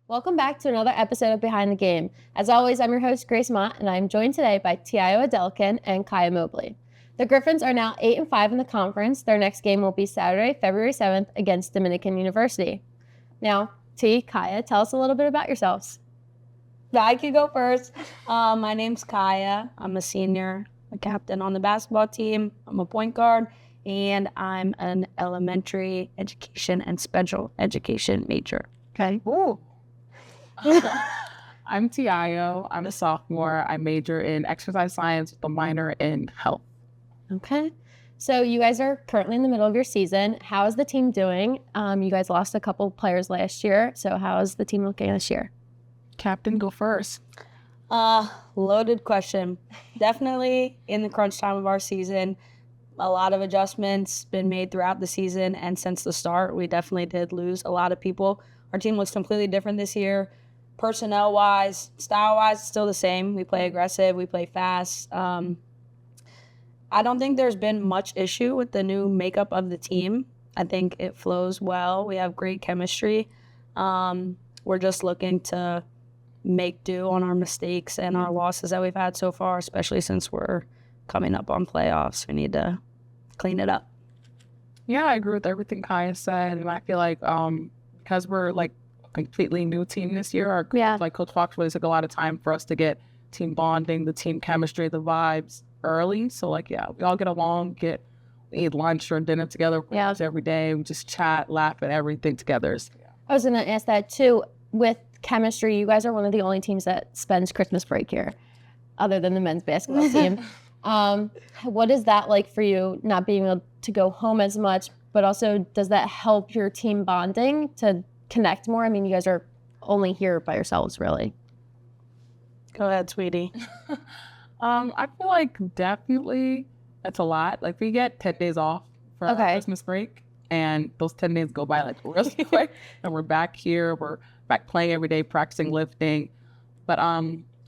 Welcome back to another episode of Behind the Game. As always, I'm your host, Grace Mott, and I'm joined today by Tio Adelkin and Kaya Mobley. The Griffins are now 8-5 in the conference. Their next game will be Saturday, February 7th against Dominican University. Now, Kaya, tell us a little bit about yourselves. I could go first. My name's Kaya. I'm a senior, a captain on the basketball team. I'm a point guard, and I'm an elementary education and special education major. Okay. Ooh. I'm Tio. I'm a sophomore. I major in exercise science with a minor in health. Okay. So you guys are currently in the middle of your season. How is the team doing? You guys lost a couple players last year. So how is the team looking this year? Captain, go first. Loaded question. Definitely in the crunch time of our season. A lot of adjustments been made throughout the season, and since the start, we definitely did lose a lot of people. Our team looks completely different this year. Personnel-wise, style-wise, still the same. We play aggressive. We play fast. I don't think there's been much issue with the new makeup of the team. I think it flows well. We have great chemistry. We're just looking to make do on our mistakes and our losses that we've had so far, especially since we're coming up on playoffs. We need to clean it up. Yeah, I agree with everything Kaya said, and I feel like because we're like a completely new team this year, like Coach Fox really took a lot of time for us to get team bonding, the team chemistry, the vibes early. So we all get along, we eat lunch or dinner together every day. We just chat, laugh at everything together. So, I was going to ask that too. With chemistry, you guys are one of the only teams that spends Christmas break here, other than the men's basketball team. What is that like for you, not being able to go home as much, but also does that help your team bonding to connect more? I mean, you guys are only here by yourselves, really. Go ahead, sweetie. I feel like definitely it's a lot. Like we get 10 days off for our Christmas break, and those 10 days go by like real quick, and we're back here. We're back playing every day, practicing lifting. But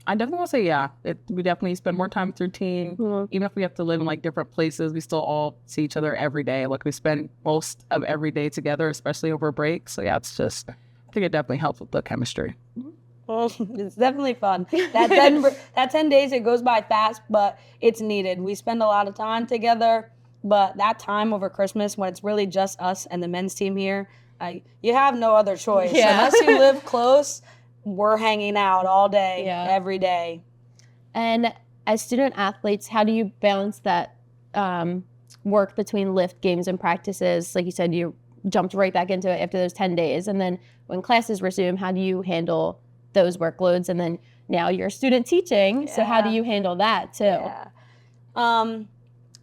I definitely want to say, we definitely spend more time with your team. Mm-hmm. Even if we have to live in like different places, we still all see each other every day. Like we spend most of every day together, especially over a break. So I think it definitely helps with the chemistry. Well, it's definitely fun. That 10 days, it goes by fast, but it's needed. We spend a lot of time together, but that time over Christmas when it's really just us and the men's team here, you have no other choice. Unless you live close, we're hanging out all day, every day. And as student athletes, how do you balance that work between lift games and practices? Like you said, you jumped right back into it after those 10 days. And then when classes resume, how do you handle those workloads? And then now you're student teaching, so how do you handle that too? Yeah.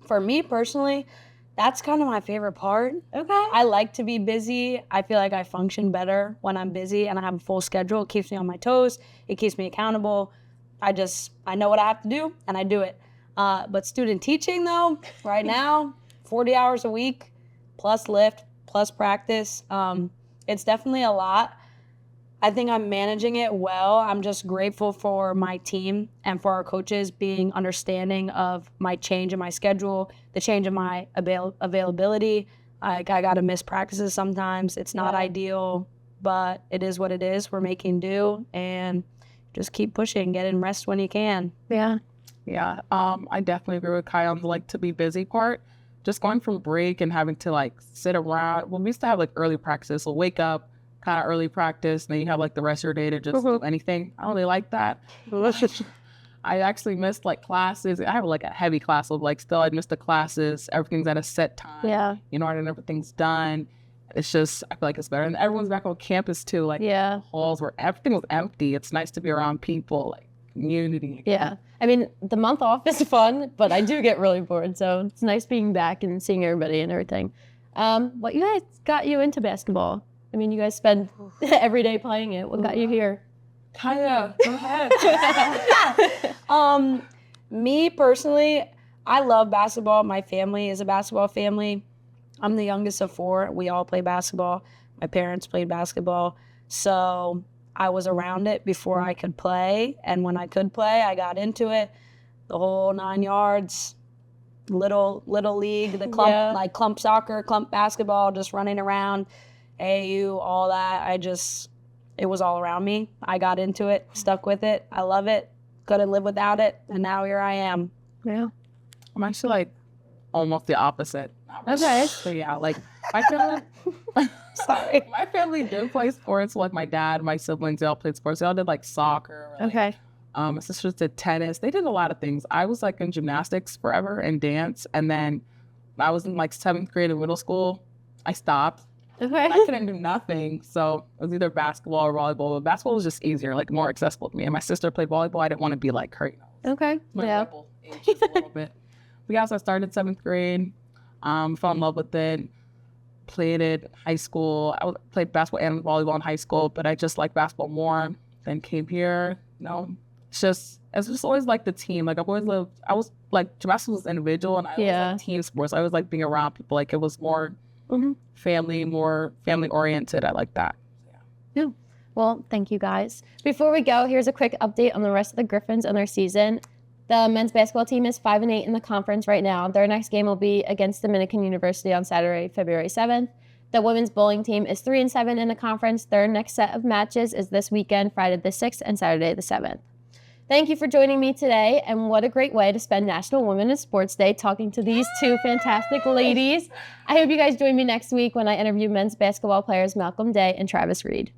For me personally, that's kind of my favorite part. Okay. I like to be busy. I feel like I function better when I'm busy and I have a full schedule. It keeps me on my toes. It keeps me accountable. I know what I have to do and I do it. But student teaching though, right now, 40 hours a week, plus lift, plus practice. It's definitely a lot. I think I'm managing it well. I'm just grateful for my team and for our coaches being understanding of my change in my schedule, the change in my availability. I got to miss practices sometimes. It's not ideal, but it is what it is. We're making do and just keep pushing, get in rest when you can. Yeah. Yeah. I definitely agree with Kyle on the to be busy part. Just going from break and having to sit around. Well, we used to have early practices. So wake up, kind of early practice, and then you have the rest of your day to just do anything. I don't really like that. I actually missed classes. I have a heavy class of still I missed the classes. Everything's at a set time. Yeah. And everything's done. It's just, I feel like it's better. And everyone's back on campus too. Halls where everything was empty. It's nice to be around people, community. Yeah. I mean, the month off is fun, but I do get really bored. So it's nice being back and seeing everybody and everything. What you guys got you into basketball? I mean, you guys spend every day playing it. What got you here? Kaya, go ahead. Me personally, I love basketball. My family is a basketball family. I'm the youngest of 4. We all play basketball. My parents played basketball. So I was around it before I could play. And when I could play, I got into it. The whole 9 yards, little league, the clump, clump soccer, clump basketball, just running around. AAU, all that. it was all around me. I got into it, stuck with it. I love it. Couldn't live without it. And now here I am. Yeah. I'm actually like almost the opposite. Okay. So yeah, like my family, Sorry. my family did play sports. Like my dad, my siblings, they all played sports. They all did like soccer. Or, like, Okay. my sisters did tennis. They did a lot of things. I was like in gymnastics forever and dance. And then I was in like 7th grade in middle school. I stopped. Okay. I couldn't do nothing. So it was either basketball or volleyball. But basketball was just easier, like more accessible to me. And my sister played volleyball. I didn't want to be like her. Okay. My Yeah. rebel age just a little bit. But yeah, so I started 7th grade. Fell in love with it. Played it in high school. Played basketball and volleyball in high school, but I just liked basketball more. Then came here. You know, it's just always like the team. Like I've always lived. I was like gymnastics was individual, and I always liked team sports. I always like being around people. Like it was more family oriented. I like that. Yeah. Well, thank you guys. Before we go, here's a quick update on the rest of the Griffins and their season. The men's basketball team is 5-8 in the conference right now. Their next game will be against Dominican University on Saturday, February 7th. The women's bowling team is 3-7 in the conference. Their next set of matches is this weekend, Friday the 6th and Saturday the 7th. Thank you for joining me today, and what a great way to spend National Women in Sports Day talking to these two fantastic ladies. I hope you guys join me next week when I interview men's basketball players Malcolm Day and Travis Reed.